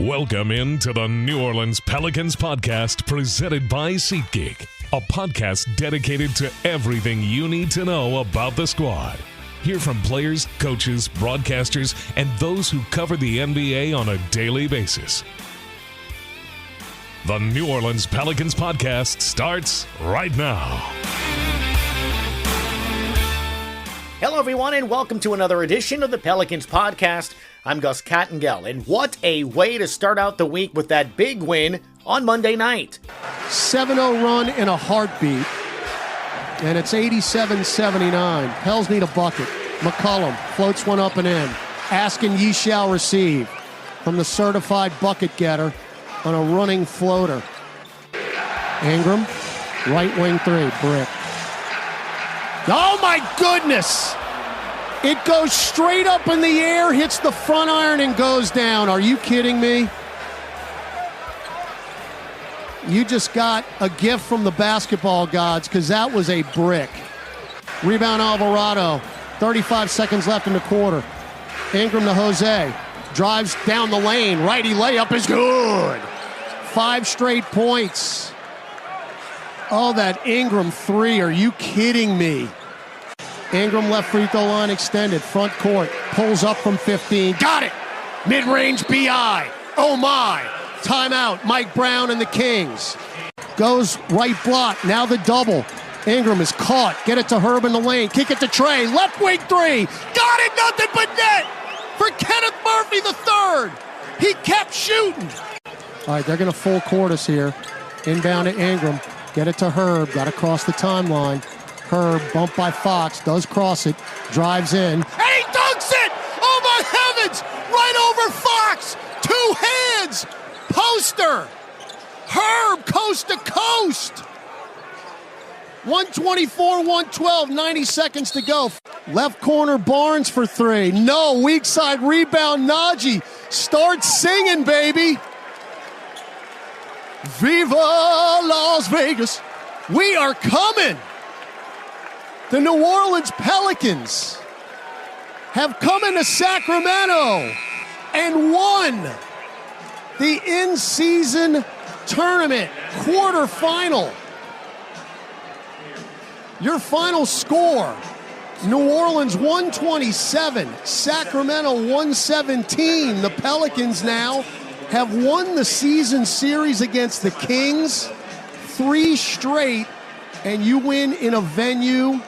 Welcome into the New Orleans Pelicans Podcast presented by SeatGeek, a podcast dedicated to everything you need to know about the squad. Hear from players, coaches, broadcasters, and those who cover the NBA on a daily basis. The New Orleans Pelicans Podcast starts right now. Hello, everyone, and welcome to another edition of the Pelicans Podcast. I'm Gus Kattengell, and what a way to start out the week with that big win on Monday night. 7-0 run in a heartbeat, and it's 87-79. Hells need a bucket. McCollum floats one up and in, asking ye shall receive from the certified bucket getter on a running floater. Ingram, right wing three, brick. Oh my goodness! It goes straight up in the air, hits the front iron, and goes down. Are you kidding me? You just got a gift from the basketball gods, because that was a brick. Rebound Alvarado. 35 seconds left in the quarter. Ingram to Jose. Drives down the lane. Righty layup is good. 5 straight points. Oh, that Ingram three. Are you kidding me? Ingram left free throw line extended. Front court. Pulls up from 15. Got it. Mid-range BI. Oh, my. Timeout. Mike Brown and the Kings. Goes right block. Now the double. Ingram is caught. Get it to Herb in the lane. Kick it to Trey. Left wing three. Got it. Nothing but net for Kenneth Murphy III. He kept shooting. All right, they're going to full court us here. Inbound to Ingram. Get it to Herb. Got to cross the timeline. Herb, bumped by Fox, does cross it, drives in, and he dunks it! Oh my heavens! Right over Fox! 2 hands! Poster! Herb, coast to coast! 124-112, 90 seconds to go. Left corner, Barnes for 3. No, weak side rebound, Najee. Start singing, baby! Viva Las Vegas! We are coming! The New Orleans Pelicans have come into Sacramento and won the in-season tournament quarterfinal. Your final score, New Orleans 127, Sacramento 117. The Pelicans now have won the season series against the Kings 3 straight, and you win in a venue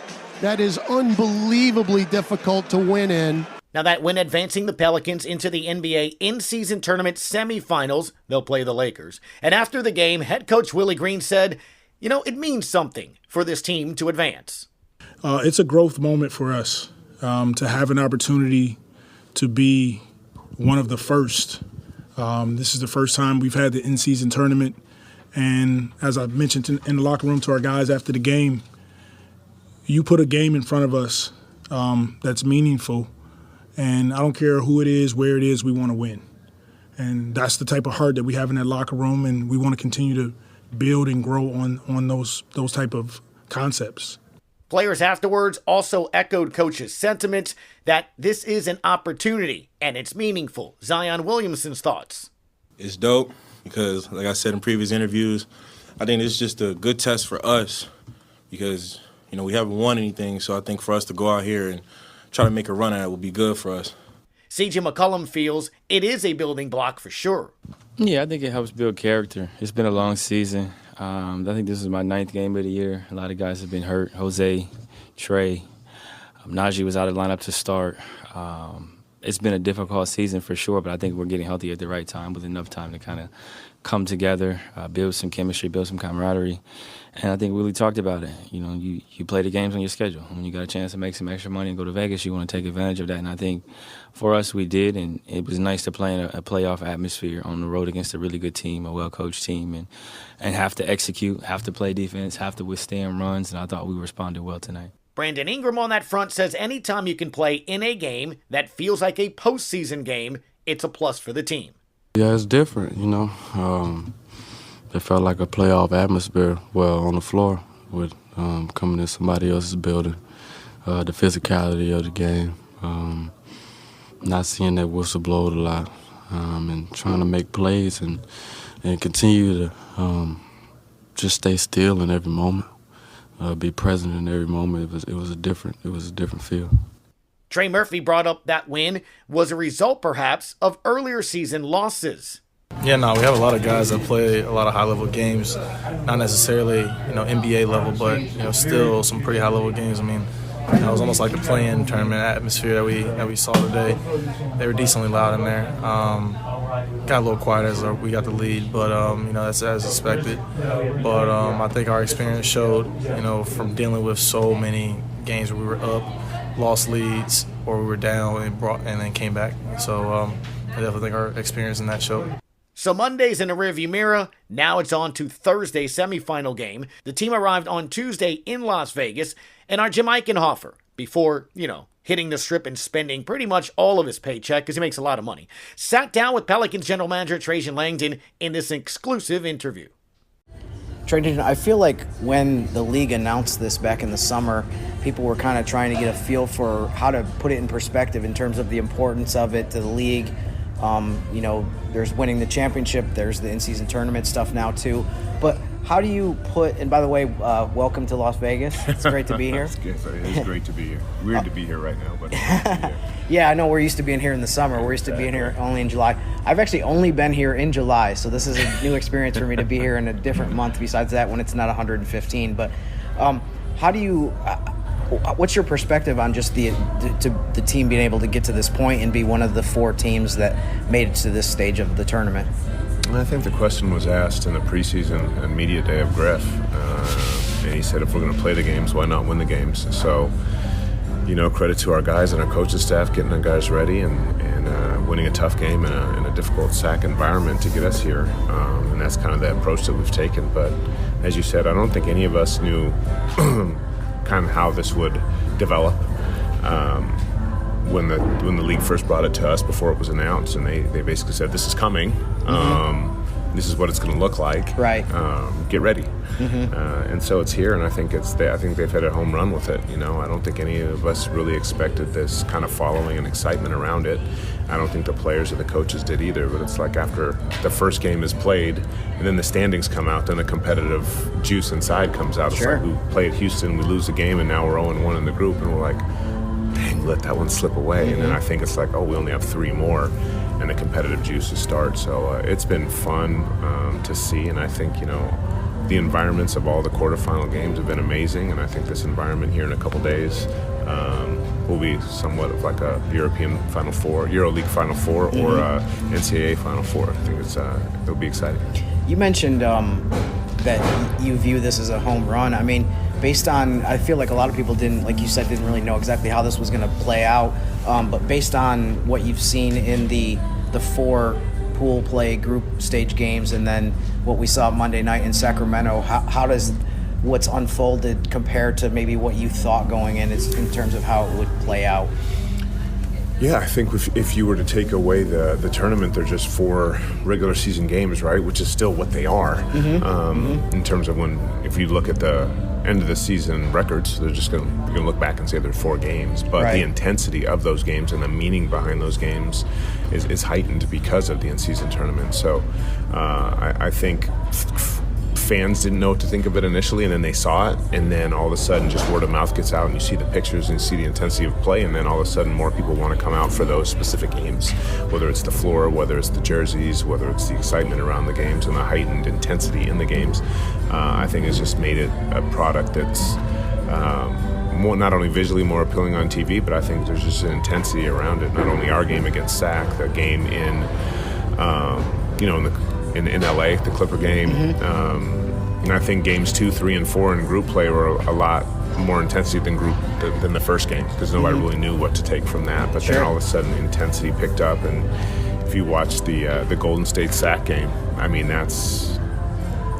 that is unbelievably difficult to win in. Now that win advancing the Pelicans into the NBA in-season tournament semifinals. They'll play the Lakers. And after the game, head coach Willie Green said, it means something for this team to advance. It's a growth moment for us to have an opportunity to be one of the first. This is the first time we've had the in-season tournament. And as I mentioned in the locker room to our guys after the game, you put a game in front of us that's meaningful, and I don't care who it is, where it is, we want to win. And that's the type of heart that we have in that locker room, and we want to continue to build and grow on those type of concepts. Players afterwards also echoed coach's sentiment that this is an opportunity and it's meaningful. Zion Williamson's thoughts. It's dope because, like I said in previous interviews, I think it's just a good test for us because we haven't won anything, so I think for us to go out here and try to make a run at it will be good for us. C.J. McCollum feels it is a building block for sure. Yeah, I think it helps build character. It's been a long season. I think this is my 9th game of the year. A lot of guys have been hurt. Jose, Trey, Najee was out of lineup to start. It's been a difficult season for sure, but I think we're getting healthy at the right time with enough time to kind of come together, build some chemistry, build some camaraderie. And I think Willie talked about it. You play the games on your schedule. When you got a chance to make some extra money and go to Vegas, you want to take advantage of that. And I think for us, we did. And it was nice to play in a playoff atmosphere on the road against a really good team, a well-coached team, and have to execute, have to play defense, have to withstand runs. And I thought we responded well tonight. Brandon Ingram on that front says anytime you can play in a game that feels like a postseason game, it's a plus for the team. Yeah, it's different, It felt like a playoff atmosphere, on the floor with coming in somebody else's building. The physicality of the game, not seeing that whistle blowed a lot. and trying to make plays and continue to just stay still in every moment, be present in every moment. It was a different feel. Trey Murphy brought up that win was a result, perhaps, of earlier season losses. Yeah, no, we have a lot of guys that play a lot of high-level games, not necessarily, NBA level, but, still some pretty high-level games. I mean, it was almost like the play-in tournament atmosphere that we saw today. They were decently loud in there. Got a little quiet as we got the lead, but, that's as expected. But I think our experience showed, from dealing with so many games where we were up, lost leads, or we were down and then came back. So I definitely think our experience in that showed. So Monday's in the rearview mirror. Now it's on to Thursday's semifinal game. The team arrived on Tuesday in Las Vegas, and our Jim Eichenhofer, before, hitting the strip and spending pretty much all of his paycheck, because he makes a lot of money, sat down with Pelicans general manager Trajan Langdon in this exclusive interview. Trajan, I feel like when the league announced this back in the summer, people were kind of trying to get a feel for how to put it in perspective in terms of the importance of it to the league. There's winning the championship, there's the in-season tournament stuff now too. But how do you put, and by the way, welcome to Las Vegas. It's great to be here. It's great to be here. Weird to be here right now, but yeah, I know we're used to being here in the summer. We're used to being here only in July. I've actually only been here in July, so this is a new experience for me to be here in a different month besides that when it's not 115. But how do you... what's your perspective on just the team being able to get to this point and be one of the 4 teams that made it to this stage of the tournament? I think the question was asked in the preseason and media day of Griff, and he said, if we're going to play the games, why not win the games? So, credit to our guys and our coaching staff getting our guys ready and winning a tough game in a difficult SAC environment to get us here, and that's kind of the approach that we've taken. But as you said, I don't think any of us knew kind of how this would develop when the league first brought it to us before it was announced, and they basically said, this is coming, this is what it's going to look like, right? Get ready. And so it's here, and I think they've had a home run with it. I don't think any of us really expected this kind of following and excitement around it. I don't think the players or the coaches did either, but it's like after the first game is played and then the standings come out, then the competitive juice inside comes out. It's Sure. like we play at Houston, we lose the game, and now we're 0-1 in the group, and we're like, dang, let that one slip away. And then I think it's like, we only have 3 more, and the competitive juices start. So it's been fun to see, and I think, the environments of all the quarterfinal games have been amazing, and I think this environment here in a couple days will be somewhat of like a European Final Four, EuroLeague Final Four, or NCAA Final Four. I think it'll be exciting. You mentioned that you view this as a home run. I mean, based on, I feel like a lot of people didn't really know exactly how this was going to play out, but based on what you've seen in the 4 pool play group stage games and then what we saw Monday night in Sacramento, how does what's unfolded compare to maybe what you thought going in terms of how it would play out? Yeah, I think if you were to take away the tournament, they're just 4 regular season games, right? Which is still what they are. In terms of if you look at the end of the season records, they're just going to look back and say they're 4 games. But right. The intensity of those games and the meaning behind those games is heightened because of the in-season tournament. So I think fans didn't know what to think of it initially, and then they saw it, and then all of a sudden just word of mouth gets out, and you see the pictures and you see the intensity of play, and then all of a sudden more people want to come out for those specific games, whether it's the floor, whether it's the jerseys, whether it's the excitement around the games and the heightened intensity in the games. I think it's just made it a product that's not only visually more appealing on TV, but I think there's just an intensity around it. Not only our game against SAC, the game in LA, the Clipper game. And I think games 2, 3, and 4 in group play were a lot more intensity than the first game, because nobody really knew what to take from that. But then all of a sudden the intensity picked up, and if you watch the Golden State SAC game, I mean that's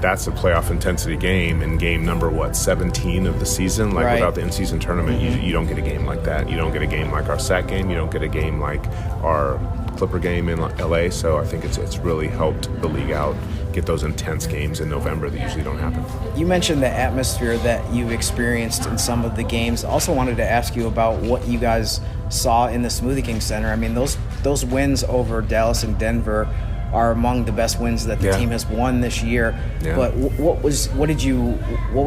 a playoff intensity game, and game number 17 of the season. Like without the in-season tournament, you don't get a game like that. You don't get a game like our SAC game. You don't get a game like our Clipper game in LA, so I think it's really helped the league out, get those intense games in November that usually don't happen. You mentioned the atmosphere that you've experienced in some of the games. Also wanted to ask you about what you guys saw in the Smoothie King Center. I mean, those wins over Dallas and Denver are among the best wins that the team has won this year. Yeah. But what was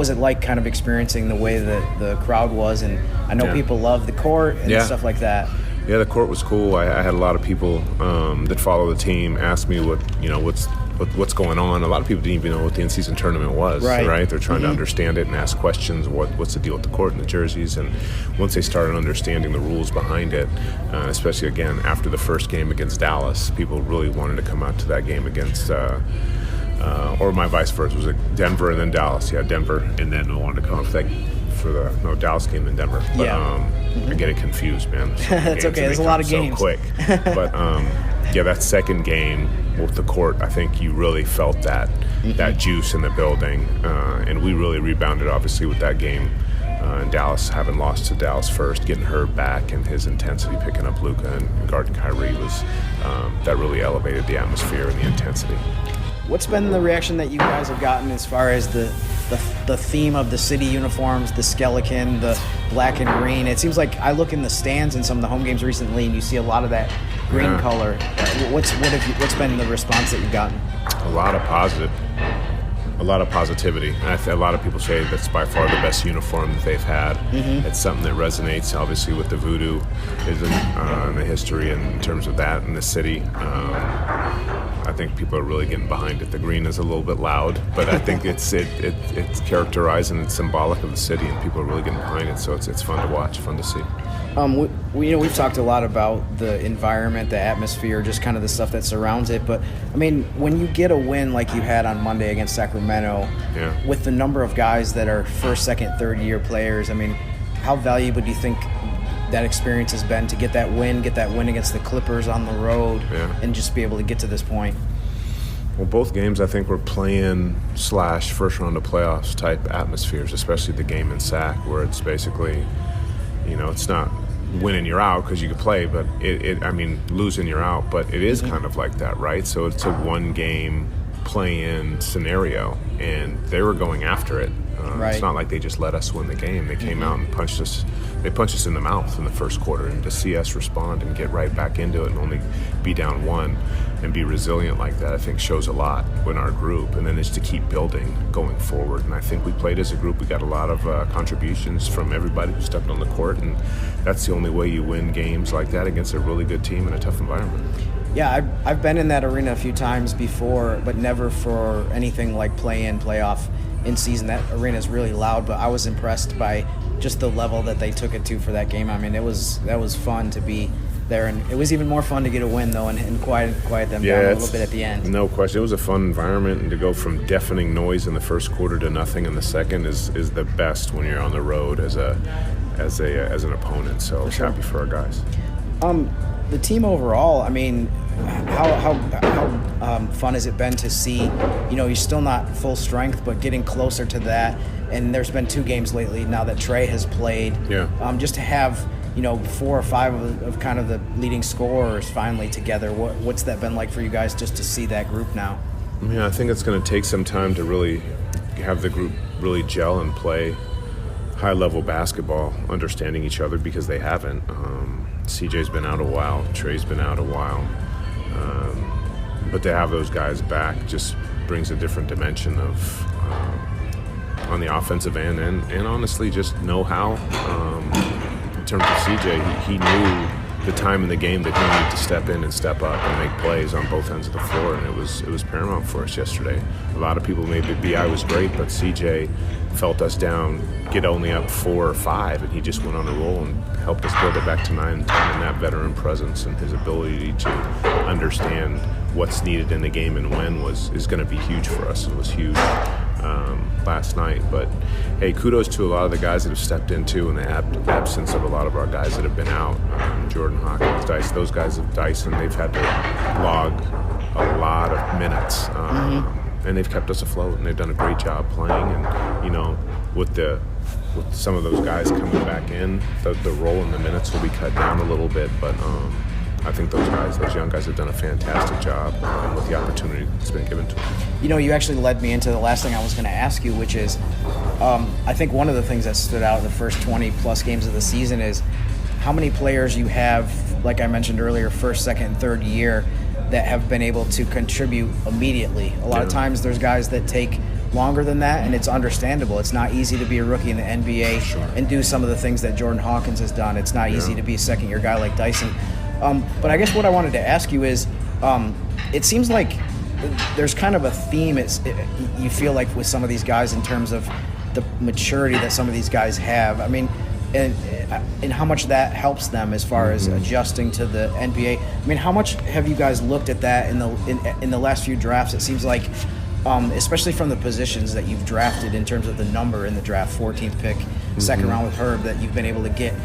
it like kind of experiencing the way that the crowd was? And I know people love the court and stuff like that. Yeah, the court was cool. I had a lot of people that follow the team ask me what's going on. A lot of people didn't even know what the in-season tournament was, right? They're trying to understand it and ask questions. What's the deal with the court and the jerseys? And once they started understanding the rules behind it, especially, again, after the first game against Dallas, people really wanted to come out to that game against or my vice versa. Was it Denver and then Dallas? Yeah, Denver, and then I wanted to come out for the Dallas game in Denver. But I get it confused, man. It's okay. There's a lot of games. So quick. But that second game with the court, I think you really felt that juice in the building, and we really rebounded, obviously, with that game. And Dallas, having lost to Dallas first, getting Herb back and his intensity, picking up Luka and guarding Kyrie was that really elevated the atmosphere and the intensity. What's been the reaction that you guys have gotten as far as the theme of the city uniforms, the skeleton, the black and green? It seems like I look in the stands in some of the home games recently, and you see a lot of that green color. What's been the response that you've gotten? A lot of positivity. A lot of people say that's by far the best uniform that they've had. It's something that resonates, obviously, with the voodoo and the history in terms of that in the city. I think people are really getting behind it. The green is a little bit loud, but I think it's characterized and it's symbolic of the city, and people are really getting behind it. So it's fun to watch, fun to see. We've talked a lot about the environment, the atmosphere, just kind of the stuff that surrounds it. But I mean, when you get a win like you had on Monday against Sacramento, with the number of guys that are first, second, third year players, I mean, how valuable do you think that experience has been to get that win against the Clippers on the road, and just be able to get to this point? Well, both games I think were play-in / first round of playoffs type atmospheres, especially the game in Sac, where it's basically, it's not winning you're out because you can play, but losing you're out, but it is kind of like that, right? So it's a one-game play-in scenario, and they were going after it. It's not like they just let us win the game. They came out and punched us. They punched us in the mouth in the first quarter, and to see us respond and get right back into it and only be down one and be resilient like that, I think shows a lot in our group. And then it's to keep building going forward. And I think we played as a group. We got a lot of contributions from everybody who stepped on the court, and that's the only way you win games like that against a really good team in a tough environment. Yeah, I've been in that arena a few times before, but never for anything like play-in, playoff, in season. That arena is really loud, but I was impressed by just the level that they took it to for that game. I mean, that was fun to be there, and it was even more fun to get a win though, and quiet them down a little bit at the end. No question, it was a fun environment, and to go from deafening noise in the first quarter to nothing in the second is the best when you're on the road as an opponent. So I was happy for our guys. The team overall, I mean, how fun has it been to see, you're still not full strength, but getting closer to that, and there's been 2 games lately now that Trey has played. Just to have, 4 or 5 of kind of the leading scorers finally together, what's that been like for you guys just to see that group now? Yeah, I think it's going to take some time to really have the group really gel and play high-level basketball, understanding each other, because they haven't. CJ's been out a while, Trey's been out a while, but to have those guys back just brings a different dimension of on the offensive end, and honestly just know-how. In terms of CJ, he knew the time in the game that he needed to step in and step up and make plays on both ends of the floor, and it was paramount for us yesterday. A lot of people maybe BI was great, but CJ felt us down, get only up 4 or 5, and he just went on a roll and helped us build it back to 9 and 10. And that veteran presence and his ability to understand what's needed in the game and when is going to be huge for us. It was huge last night. But hey, kudos to a lot of the guys that have stepped into in the absence of a lot of our guys that have been out. Jordan, Hawkins, Dyson, those guys of Dyson, they've had to log a lot of minutes. And they've kept us afloat, and they've done a great job playing. And with some of those guys coming back in, the role in the minutes will be cut down a little bit, but I think those young guys have done a fantastic job with the opportunity that's been given to them. You actually led me into the last thing I was going to ask you, which is I think one of the things that stood out in the first 20-plus games of the season is how many players you have, like I mentioned earlier, first, second, and third year, that have been able to contribute immediately. A lot of times there's guys that take longer than that, and it's understandable. It's not easy to be a rookie in the NBA and do some of the things that Jordan Hawkins has done. It's not easy to be a second-year guy like Dyson. But I guess what I wanted to ask you is, it seems like there's kind of a theme you feel like with some of these guys in terms of the maturity that some of these guys have. I mean, and how much that helps them as far as adjusting to the NBA. I mean, how much have you guys looked at that in the last few drafts? It seems like, especially from the positions that you've drafted in terms of the number in the draft, 14th pick, second round with Herb, that you've been able to get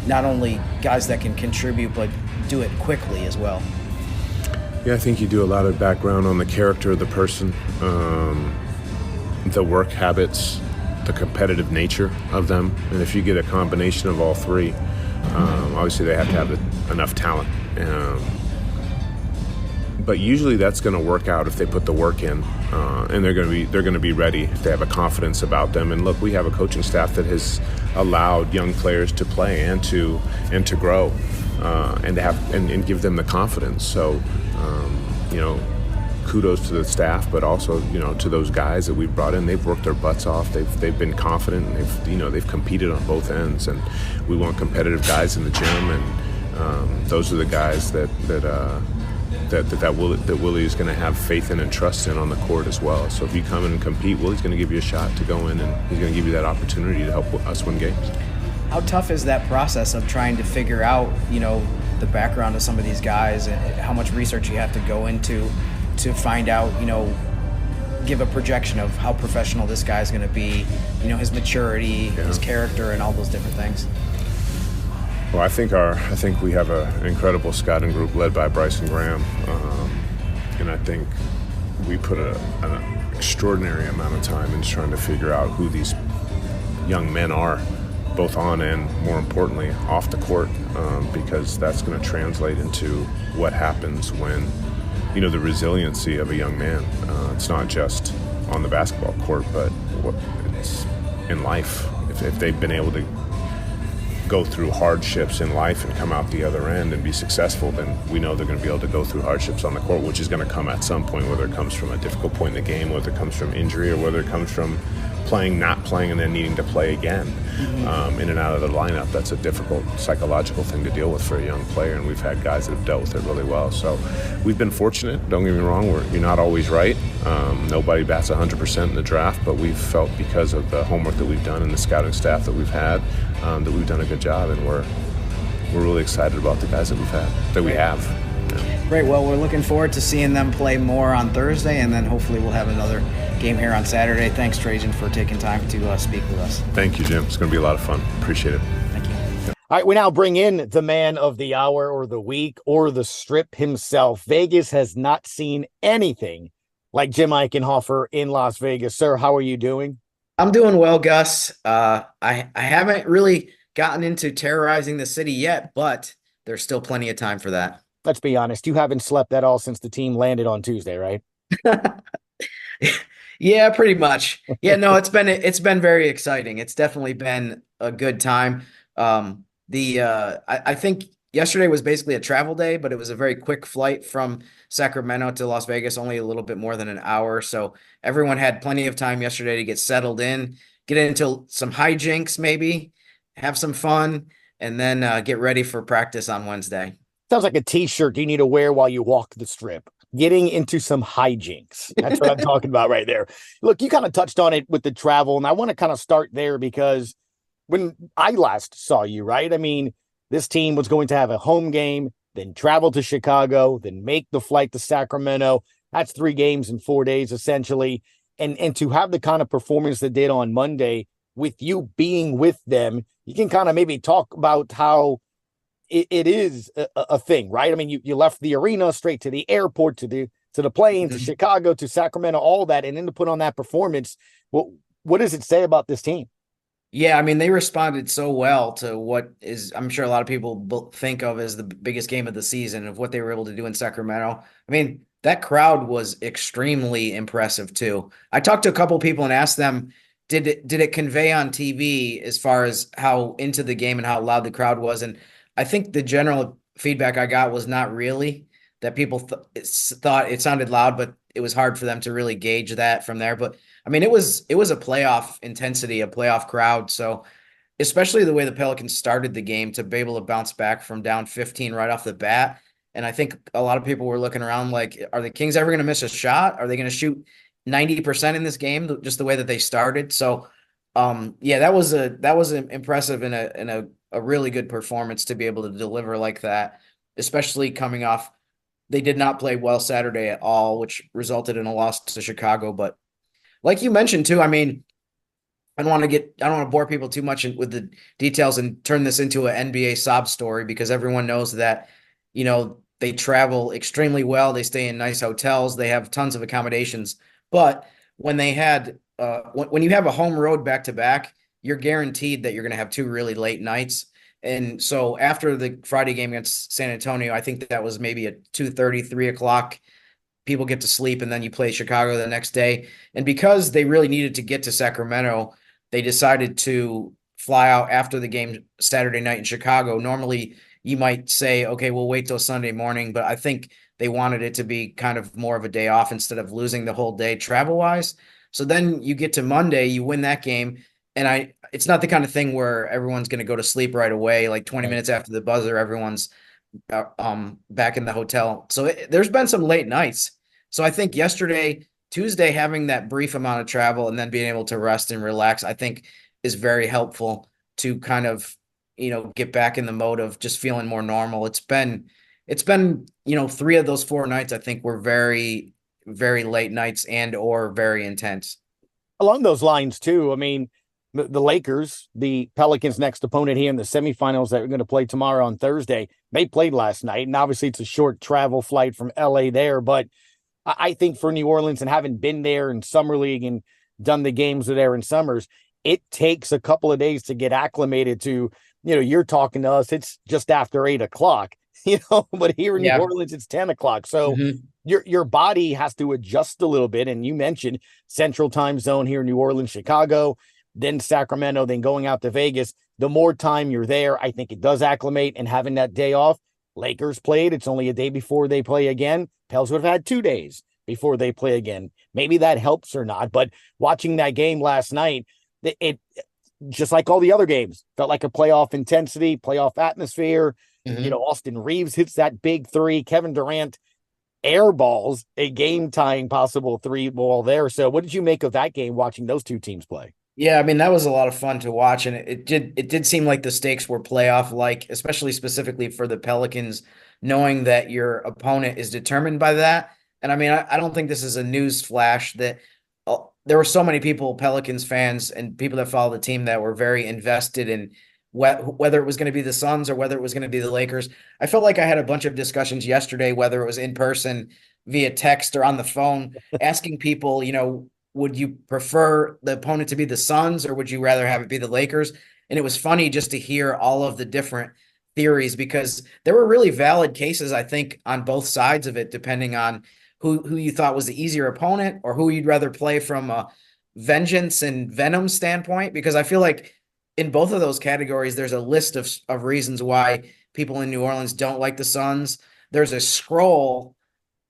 not only guys that can contribute, but do it quickly as well. Yeah, I think you do a lot of background on the character of the person, the work habits, the competitive nature of them. And if you get a combination of all three, obviously they have to have enough talent. But usually that's going to work out if they put the work in, and they're going to be ready if they have a confidence about them. And look, we have a coaching staff that has allowed young players to play and to grow, and to have and give them the confidence. So, kudos to the staff, but also to those guys that we've brought in. They've worked their butts off. They've been confident, and they've competed on both ends. And we want competitive guys in the gym, and those are the guys that Willie is going to have faith in and trust in on the court as well. So if you come in and compete, Willie's going to give you a shot to go in, and he's going to give you that opportunity to help us win games. How tough is that process of trying to figure out, the background of some of these guys, and how much research you have to go into to find out, give a projection of how professional this guy's going to be, his maturity, his character, and all those different things? Well, I think we have an incredible scouting group led by Bryson Graham, and I think we put an extraordinary amount of time into trying to figure out who these young men are, both on and, more importantly, off the court, because that's going to translate into what happens when, the resiliency of a young man. It's not just on the basketball court, but it's in life. If they've been able to go through hardships in life and come out the other end and be successful, then we know they're going to be able to go through hardships on the court, which is going to come at some point, whether it comes from a difficult point in the game, whether it comes from injury, or whether it comes from not playing, and then needing to play again in and out of the lineup. That's a difficult psychological thing to deal with for a young player, and we've had guys that have dealt with it really well. So we've been fortunate. Don't get me wrong, you're not always right. Nobody bats 100% in the draft, but we've felt, because of the homework that we've done and the scouting staff that we've had, that we've done a good job, and we're really excited about the guys that we have. Great. Well, we're looking forward to seeing them play more on Thursday, and then hopefully we'll have another game here on Saturday. Thanks, Trajan, for taking time to speak with us. Thank you, Jim. It's going to be a lot of fun. Appreciate it. Thank you. All right, we now bring in the man of the hour, or the week, or the strip himself. Vegas has not seen anything like Jim Eichenhofer in Las Vegas. Sir, how are you doing? I'm doing well, Gus. I haven't really gotten into terrorizing the city yet, but there's still plenty of time for that. Let's be honest. You haven't slept at all since the team landed on Tuesday, right? Yeah, pretty much. Yeah, no, it's been very exciting. It's definitely been a good time. I think yesterday was basically a travel day, but it was a very quick flight from Sacramento to Las Vegas, only a little bit more than an hour. So everyone had plenty of time yesterday to get settled in, get into some hijinks, maybe have some fun, and then get ready for practice on Wednesday. Sounds like a t-shirt you need to wear while you walk the strip. Getting into some hijinks. That's what I'm talking about right there. Look, you kind of touched on it with the travel, and I want to kind of start there, because when I last saw you, right? I mean, this team was going to have a home game, then travel to Chicago, then make the flight to Sacramento. That's 3 games in 4 days, essentially. And to have the kind of performance they did on Monday with you being with them, you can kind of maybe talk about how it is a thing, right? I mean, you left the arena straight to the airport, to the plane, to Chicago, to Sacramento, all that, and then to put on that performance. What does it say about this team? Yeah, I mean, they responded so well to what is, I'm sure a lot of people think of as the biggest game of the season, of what they were able to do in Sacramento. I mean, that crowd was extremely impressive too. I talked to a couple people and asked them, did it convey on TV as far as how into the game and how loud the crowd was? And I think the general feedback I got was not really, that people thought it sounded loud, but it was hard for them to really gauge that from there. But I mean, it was a playoff intensity, a playoff crowd. So especially the way the Pelicans started the game, to be able to bounce back from down 15 right off the bat. And I think a lot of people were looking around like, are the Kings ever going to miss a shot? Are they going to shoot 90% in this game, just the way that they started? So yeah, that was impressive, and a really good performance to be able to deliver like that, especially coming off. They did not play well Saturday at all, which resulted in a loss to Chicago. But like you mentioned too, I mean, I don't want to bore people too much with the details and turn this into an NBA sob story, because everyone knows that, they travel extremely well. They stay in nice hotels. They have tons of accommodations. But when they had, when you have a home road back to back, you're guaranteed that you're going to have two really late nights. And so after the Friday game against San Antonio, I think that was maybe at 2:30, 3 o'clock. People get to sleep, and then you play Chicago the next day. And because they really needed to get to Sacramento, they decided to fly out after the game Saturday night in Chicago. Normally, you might say, okay, we'll wait till Sunday morning, but I think they wanted it to be kind of more of a day off instead of losing the whole day travel-wise. So then you get to Monday, you win that game, and it's not the kind of thing where everyone's going to go to sleep right away, like 20 minutes after the buzzer, everyone's back in the hotel. So there's been some late nights. So I think Tuesday, having that brief amount of travel and then being able to rest and relax, I think is very helpful to kind of, get back in the mode of just feeling more normal. It's been, 3 of those 4 nights, I think, were very, very late nights and or very intense. Along those lines, too, I mean, the Lakers, the Pelicans' next opponent here in the semifinals that we're going to play tomorrow on Thursday, they played last night. And obviously, it's a short travel flight from LA there. But I think for New Orleans, and having been there in Summer League and done the games there in summers, it takes a couple of days to get acclimated to, you're talking to us, it's just after 8 o'clock, but here in New Orleans, it's 10 o'clock. So your body has to adjust a little bit. And you mentioned Central Time Zone here in New Orleans, Chicago, then Sacramento, then going out to Vegas. The more time you're there, I think it does acclimate, and having that day off. Lakers played, it's only a day before they play again. Pels would have had 2 days before they play again. Maybe that helps or not, but watching that game last night, it just like all the other games, felt like a playoff intensity, playoff atmosphere. Austin Reeves hits that big 3. Kevin Durant airballs a game-tying possible 3 ball there. So what did you make of that game, watching those 2 teams play? Yeah, I mean, that was a lot of fun to watch, and it did seem like the stakes were playoff-like, especially specifically for the Pelicans, knowing that your opponent is determined by that. And I mean, I don't think this is a news flash that there were so many people, Pelicans fans and people that follow the team, that were very invested in whether it was going to be the Suns or whether it was going to be the Lakers. I felt like I had a bunch of discussions yesterday, whether it was in person, via text, or on the phone, asking people, would you prefer the opponent to be the Suns, or would you rather have it be the Lakers? And it was funny just to hear all of the different theories, because there were really valid cases, I think, on both sides of it, depending on who you thought was the easier opponent, or who you'd rather play from a vengeance and venom standpoint. Because I feel like in both of those categories, there's a list of reasons why people in New Orleans don't like the Suns. There's a scroll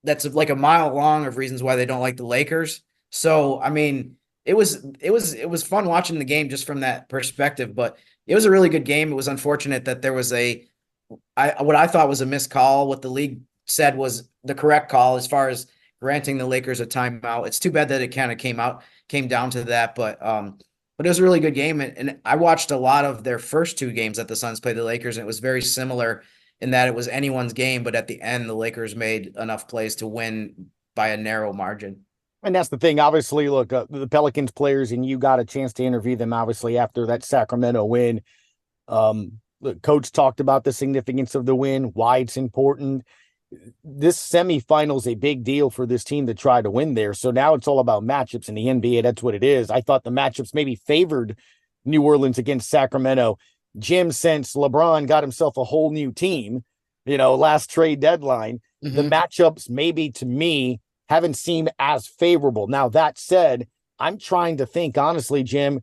that's like a mile long of reasons why they don't like the Lakers. So, I mean, it was fun watching the game just from that perspective, but it was a really good game. It was unfortunate that there was what I thought was a missed call. What the league said was the correct call as far as granting the Lakers a timeout. It's too bad that it kind of came down to that, but it was a really good game. And I watched a lot of their first 2 games that the Suns played the Lakers, and it was very similar in that it was anyone's game, but at the end, the Lakers made enough plays to win by a narrow margin. And that's the thing. Obviously, look, the Pelicans players, and you got a chance to interview them, obviously, after that Sacramento win. The coach talked about the significance of the win, why it's important. This semifinal is a big deal for this team to try to win there. So now it's all about matchups in the NBA. That's what it is. I thought the matchups maybe favored New Orleans against Sacramento. Jim, since LeBron got himself a whole new team, last trade deadline, the matchups maybe to me haven't seemed as favorable. Now, that said, I'm trying to think, honestly, Jim,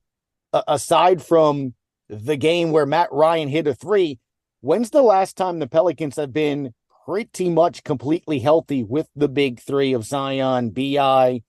aside from the game where Matt Ryan hit a three, when's the last time the Pelicans have been pretty much completely healthy with the big three of Zion, B.I.,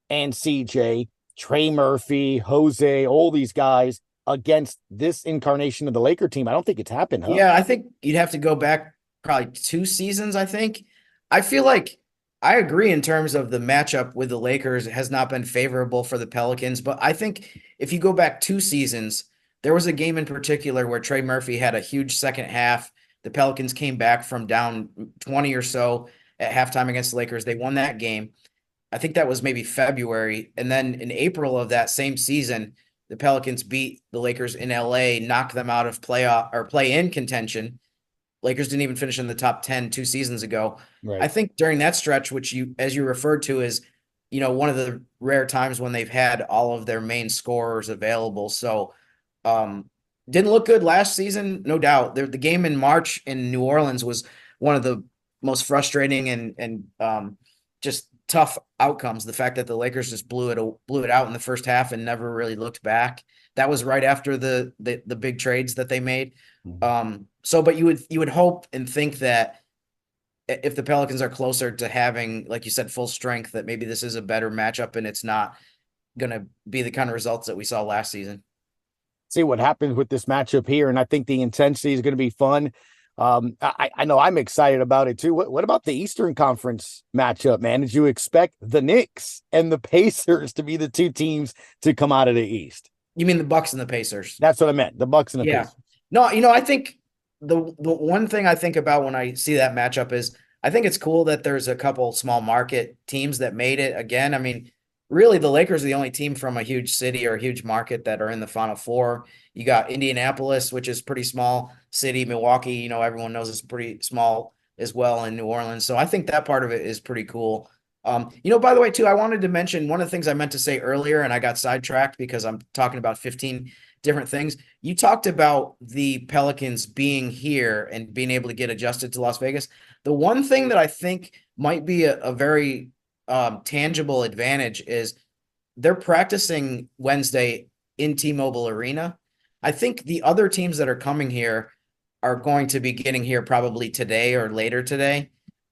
and CJ, Trey Murphy, Jose, all these guys against this incarnation of the Laker team? I don't think it's happened, huh? Yeah, I think you'd have to go back probably 2 seasons, I think. I feel like I agree in terms of the matchup with the Lakers has not been favorable for the Pelicans, but I think if you go back 2 seasons, there was a game in particular where Trey Murphy had a huge second half. The Pelicans came back from down 20 or so at halftime against the Lakers. They won that game. I think that was maybe February. And then in April of that same season, the Pelicans beat the Lakers in LA, knocked them out of playoff or play-in contention. Lakers didn't even finish in the top 10 2 seasons ago. Right. I think during that stretch, which as you referred to, is, one of the rare times when they've had all of their main scorers available. So, didn't look good last season, no doubt. The game in March in New Orleans was one of the most frustrating and just tough outcomes. The fact that the Lakers just blew it out in the first half and never really looked back. That was right after the big trades that they made. But you would hope and think that if the Pelicans are closer to having, like you said, full strength, that maybe this is a better matchup and it's not going to be the kind of results that we saw last season. See what happens with this matchup here, and I think the intensity is going to be fun. I know I'm excited about it too. What about the Eastern Conference matchup, man? Did you expect the Knicks and the Pacers to be the 2 teams to come out of the East? You mean the Bucks and the Pacers? That's what I meant. The Bucks and the Pacers. No, I think the one thing I think about when I see that matchup is I think it's cool that there's a couple small market teams that made it again. I mean, really, the Lakers are the only team from a huge city or a huge market that are in the Final Four. You got Indianapolis, which is pretty small city. Milwaukee, everyone knows it's pretty small as well, in New Orleans. So I think that part of it is pretty cool. By the way, too, I wanted to mention one of the things I meant to say earlier, and I got sidetracked because I'm talking about 15 different things. You talked about the Pelicans being here and being able to get adjusted to Las Vegas. The one thing that I think might be a very tangible advantage is they're practicing Wednesday in T-Mobile Arena. I think the other teams that are coming here are going to be getting here probably today or later today.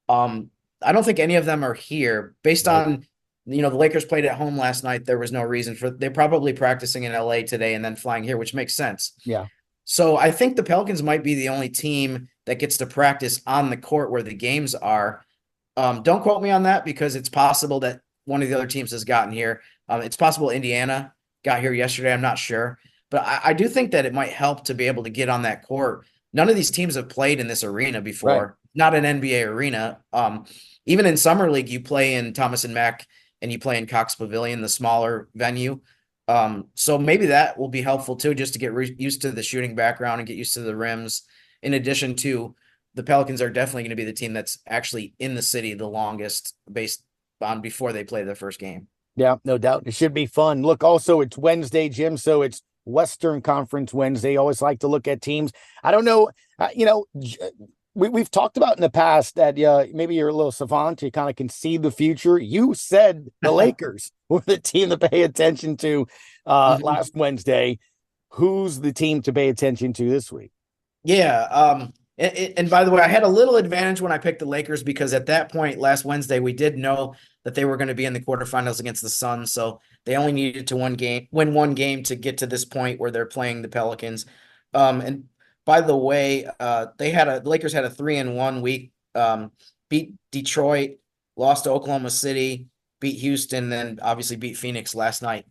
I don't think any of them are here based on, the Lakers played at home last night. There was no reason they're probably practicing in LA today and then flying here, which makes sense. Yeah. So I think the Pelicans might be the only team that gets to practice on the court where the games are. Don't quote me on that because it's possible that one of the other teams has gotten here. It's possible Indiana got here yesterday. I'm not sure. But I do think that it might help to be able to get on that court. None of these teams have played in this arena before, right. Not an NBA arena. Even in Summer League, you play in Thomas and Mack and you play in Cox Pavilion, the smaller venue. So maybe that will be helpful too, just to get used to the shooting background and get used to the rims. In addition to, the Pelicans are definitely going to be the team that's actually in the city the longest based on before they play their first game. Yeah, no doubt. It should be fun. Look, also, it's Wednesday, Jim, so it's Western Conference Wednesday. Always like to look at teams. I don't know, we've talked about in the past that maybe you're a little savant. You kind of can see the future. You said the Lakers were the team to pay attention to last Wednesday. Who's the team to pay attention to this week? Yeah. And by the way, I had a little advantage when I picked the Lakers because at that point last Wednesday, we did know that they were going to be in the quarterfinals against the Suns. So they only needed to win one game to get to this point where they're playing the Pelicans. And by the way, the Lakers had a 3-1 week, beat Detroit, lost to Oklahoma City, beat Houston, then obviously beat Phoenix last night.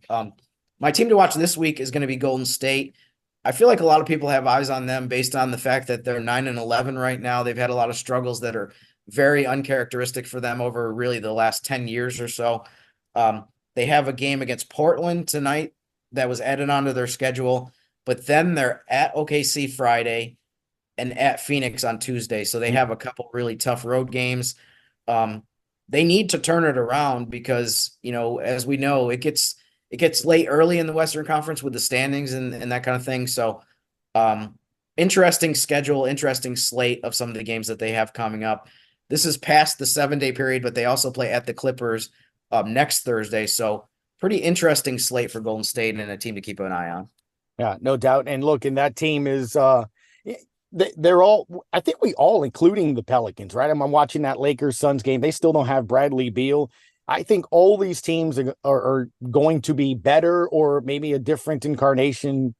My team to watch this week is going to be Golden State. I feel like a lot of people have eyes on them based on the fact that they're 9-11 right now. They've had a lot of struggles that are very uncharacteristic for them over really the last 10 years or so. They have a game against Portland tonight that was added onto their schedule, but then they're at OKC Friday and at Phoenix on Tuesday. So they have a couple really tough road games. They need to turn it around because, as we know, it gets it gets late early in the Western Conference with the standings and that kind of thing. So interesting schedule, interesting slate of some of the games that they have coming up. This is past the 7-day period, but they also play at the Clippers next Thursday. So pretty interesting slate for Golden State and a team to keep an eye on. Yeah, no doubt. And look, and that team is they're all, I think we all, including the Pelicans, right? I'm watching that Lakers-Suns game. They still don't have Bradley Beal. I think all these teams are going to be better, or maybe a different incarnation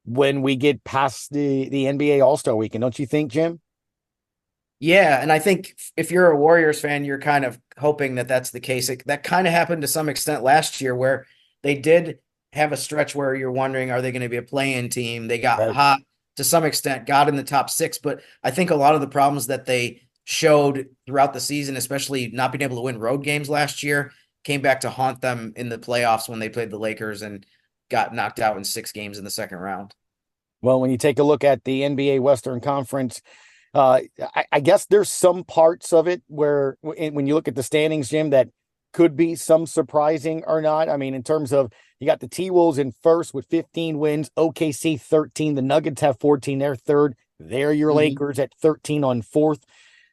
when we get past the NBA All-Star Weekend. Don't you think, Jim? Yeah, and I think if you're a Warriors fan, you're kind of hoping that that's the case. That kind of happened to some extent last year, where they did have a stretch where you're wondering, are they going to be a play-in team? They got hot to some extent, got in the top 6, but I think a lot of the problems that they showed throughout the season, especially not being able to win road games last year, came back to haunt them in the playoffs when they played the Lakers and got knocked out in 6 games in the second round. Well, when you take a look at the NBA Western Conference, I guess there's some parts of it where when you look at the standings, Jim, that could be some surprising or not. I mean, in terms of, you got the T-Wolves in first with 15 wins, OKC 13, the Nuggets have 14, they're third. They're your Lakers at 13 on fourth.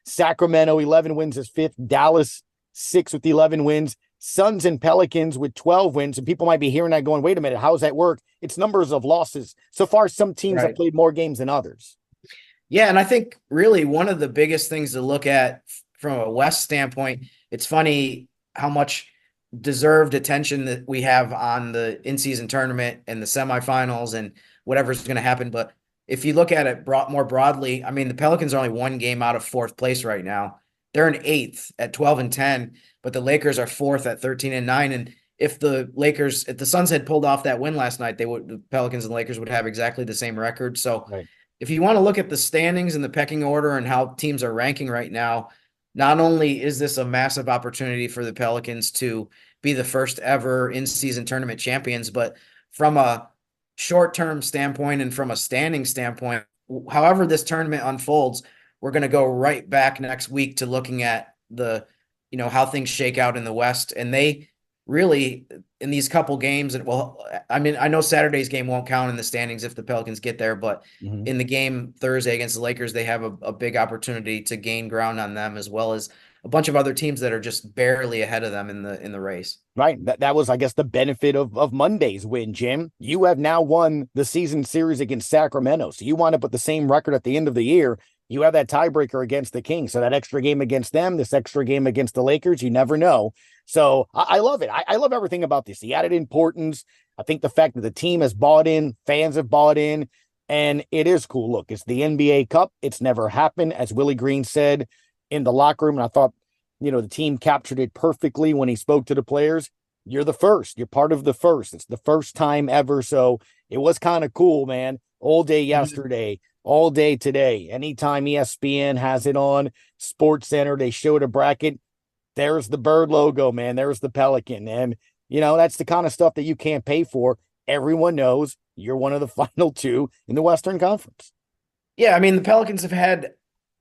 Sacramento 11 wins is fifth. Dallas 6 with 11 wins. Suns and Pelicans with 12 wins. And people might be hearing that going, wait a minute, how does that work? It's numbers of losses. So far, some teams have played more games than others. Yeah, and I think really one of the biggest things to look at from a West standpoint, it's funny how much deserved attention that we have on the in-season tournament and the semifinals and whatever's going to happen. But if you look at it more broadly, I mean, the Pelicans are only 1 game out of 4th place right now. They're in 8th at 12-10, but the Lakers are 4th at 13-9. And if the Suns had pulled off that win last night, the Pelicans and the Lakers would have exactly the same record. So if you want to look at the standings and the pecking order and how teams are ranking right now, not only is this a massive opportunity for the Pelicans to be the first ever in-season tournament champions, but from a short-term standpoint and from a standing standpoint, however this tournament unfolds, we're going to go right back next week to looking at how things shake out in the West. And they really, in these couple games, I know Saturday's game won't count in the standings if the Pelicans get there, but in the game Thursday against the Lakers, they have a big opportunity to gain ground on them, as well as a bunch of other teams that are just barely ahead of them in the race. Right. That was, I guess, the benefit of Monday's win, Jim. You have now won the season series against Sacramento. So you wind up with the same record at the end of the year. You have that tiebreaker against the Kings. So that extra game against them, this extra game against the Lakers, you never know. So I love it. I love everything about this. The added importance. I think the fact that the team has bought in, fans have bought in, and it is cool. Look, it's the NBA Cup. It's never happened, as Willie Green said in the locker room. And I thought, the team captured it perfectly when he spoke to the players. You're the first. You're part of the first. It's the first time ever. So it was kind of cool, man. All day yesterday, all day today. Anytime ESPN has it on, Sports Center, they showed a bracket. There's the bird logo, man. There's the Pelican. And, that's the kind of stuff that you can't pay for. Everyone knows you're one of the final 2 in the Western Conference. Yeah, I mean, the Pelicans have had,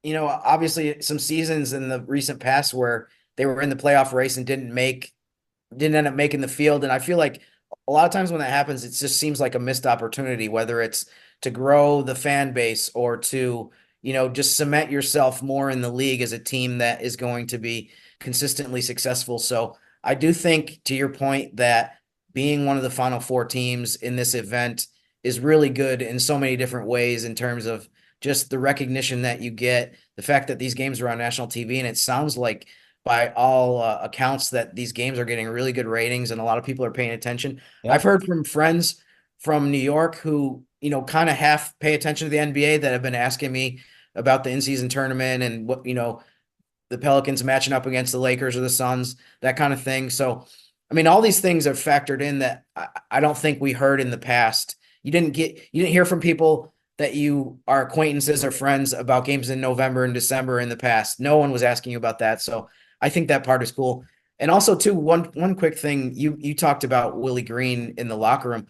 obviously some seasons in the recent past where they were in the playoff race and didn't end up making the field. And I feel like a lot of times when that happens, it just seems like a missed opportunity, whether it's to grow the fan base or to, just cement yourself more in the league as a team that is going to be consistently successful. So I do think, to your point, that being one of the final 4 teams in this event is really good in so many different ways, in terms of just the recognition that you get, the fact that these games are on national TV. And it sounds like, by all accounts, that these games are getting really good ratings and a lot of people are paying attention. Yeah. I've heard from friends from New York who, kind of half pay attention to the NBA that have been asking me about the in-season tournament and what, the Pelicans matching up against the Lakers or the Suns, that kind of thing. So, I mean, all these things are factored in that I don't think we heard in the past. You didn't hear from people that you are acquaintances or friends about games in November and December in the past. No one was asking you about that. So I think that part is cool. And also, too, one quick thing, you talked about Willie Green in the locker room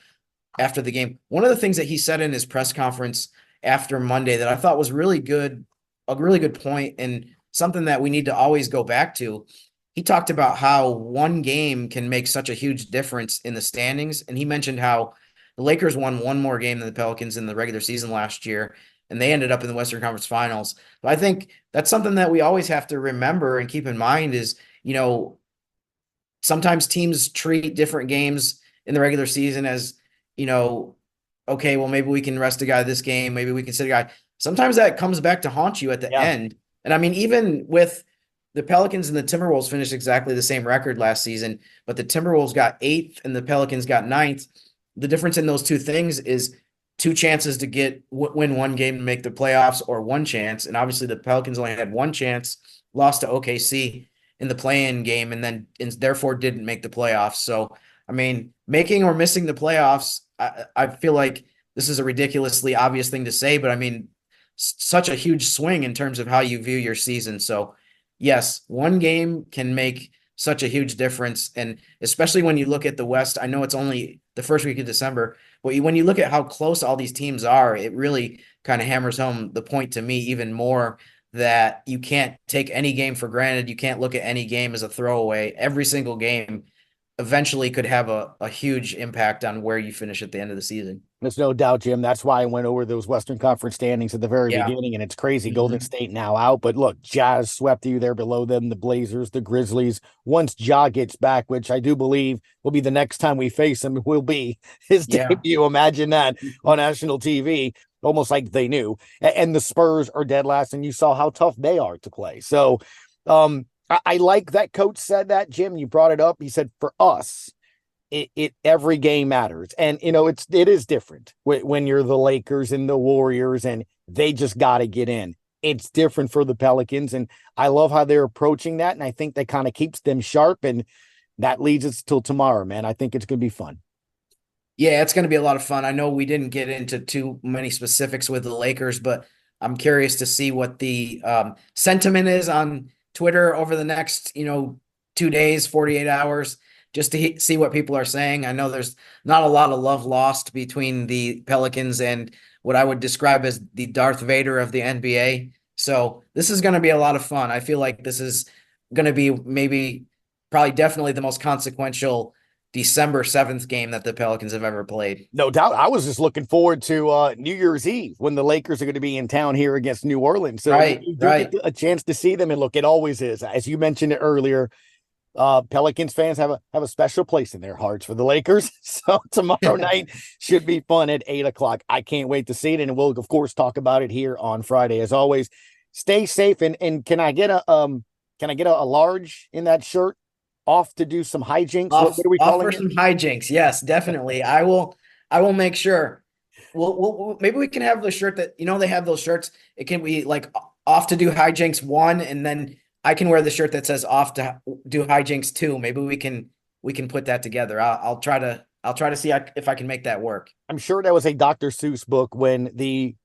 after the game. One of the things that he said in his press conference after Monday that I thought was really good, a really good point, and something that we need to always go back to, he talked about how one game can make such a huge difference in the standings. And he mentioned how the Lakers won one more game than the Pelicans in the regular season last year, and they ended up in the Western Conference Finals. But I think that's something that we always have to remember and keep in mind is, sometimes teams treat different games in the regular season as, okay, well, maybe we can rest a guy this game. Maybe we can sit a guy. Sometimes that comes back to haunt you at the end. And I mean, even with the Pelicans and the Timberwolves finished exactly the same record last season, but the Timberwolves got 8th and the Pelicans got 9th. The difference in those two things is 2 chances to win one game to make the playoffs, or 1 chance. And obviously the Pelicans only had 1 chance, lost to OKC in the play-in game, and therefore didn't make the playoffs. So, I mean, making or missing the playoffs, I feel like this is a ridiculously obvious thing to say, but I mean, such a huge swing in terms of how you view your season. So yes, one game can make such a huge difference. And especially when you look at the West, I know it's only the first week of December, but when you look at how close all these teams are, it really kind of hammers home the point to me even more that you can't take any game for granted. You can't look at any game as a throwaway. Every single game eventually could have a huge impact on where you finish at the end of the season. There's no doubt, Jim. That's why I went over those Western Conference standings at the very beginning, and it's crazy. Golden State now out, but look, Jazz swept you there below them, the Blazers, the Grizzlies. Once Ja gets back, which I do believe will be the next time we face him, will be his debut. Imagine that on national TV, almost like they knew. And the Spurs are dead last, and you saw how tough they are to play. So I like that coach said that, Jim. You brought it up. He said, for us, it every game matters. And, it is different when you're the Lakers and the Warriors and they just got to get in. It's different for the Pelicans. And I love how they're approaching that. And I think that kind of keeps them sharp. And that leads us till tomorrow, man. I think it's going to be fun. Yeah, it's going to be a lot of fun. I know we didn't get into too many specifics with the Lakers, but I'm curious to see what the sentiment is on Twitter over the next, 2 days, 48 hours. Just to see what people are saying. I know there's not a lot of love lost between the Pelicans and what I would describe as the Darth Vader of the NBA. So this is going to be a lot of fun. I feel like this is going to be probably definitely the most consequential December 7th game that the Pelicans have ever played. No doubt. I was just looking forward to New Year's Eve when the Lakers are going to be in town here against New Orleans. So you get a chance to see them. And look, it always is. As you mentioned it earlier, Pelicans fans have a special place in their hearts for the Lakers. So tomorrow night should be fun at 8:00. I can't wait to see it. And we'll of course talk about it here on Friday. As always, stay safe. And can I get a large in that shirt off to do some hijinks? What are we calling it? Some hijinks. Yes, definitely. I will make sure. We'll maybe we can have the shirt that, they have those shirts. It can be like off to do hijinks 1, and then I can wear the shirt that says off to do hijinks 2. Maybe we can put that together. I'll try to see if I can make that work. I'm sure that was a Dr. Seuss book when the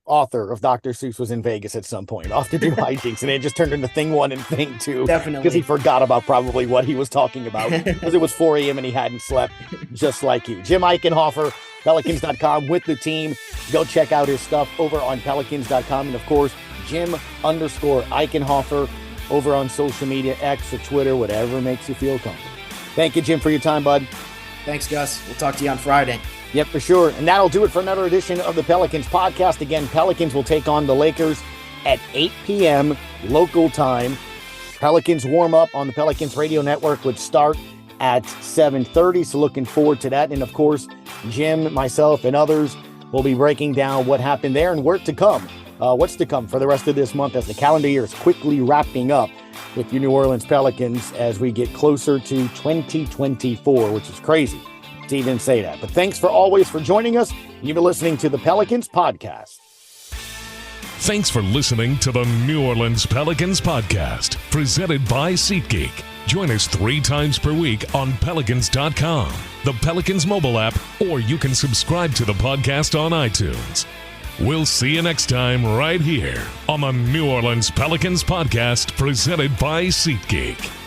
author of Dr. Seuss was in Vegas at some point, off to do hijinks, and it just turned into thing 1 and thing 2. Definitely. Because he forgot about probably what he was talking about because it was 4 a.m. and he hadn't slept, just like you. Jim Eichenhofer, Pelicans.com with the team. Go check out his stuff over on Pelicans.com. And of course, Jim_Eichenhofer over on social media, X or Twitter, whatever makes you feel comfortable. Thank you, Jim, for your time, bud. Thanks, Gus. We'll talk to you on Friday. Yep, for sure. And that'll do it for another edition of the Pelicans Podcast. Again, Pelicans will take on the Lakers at 8 p.m. local time. Pelicans warm up on the Pelicans Radio Network, which start at 7:30. So looking forward to that. And of course, Jim, myself, and others will be breaking down what happened there and what's to come for the rest of this month as the calendar year is quickly wrapping up with your New Orleans Pelicans as we get closer to 2024, which is crazy to even say that. But thanks for joining us. You've been listening to the Pelicans Podcast. Thanks for listening to the New Orleans Pelicans Podcast, presented by SeatGeek. Join us 3 times per week on Pelicans.com, the Pelicans mobile app, or you can subscribe to the podcast on iTunes. We'll see you next time right here on the New Orleans Pelicans Podcast, presented by SeatGeek.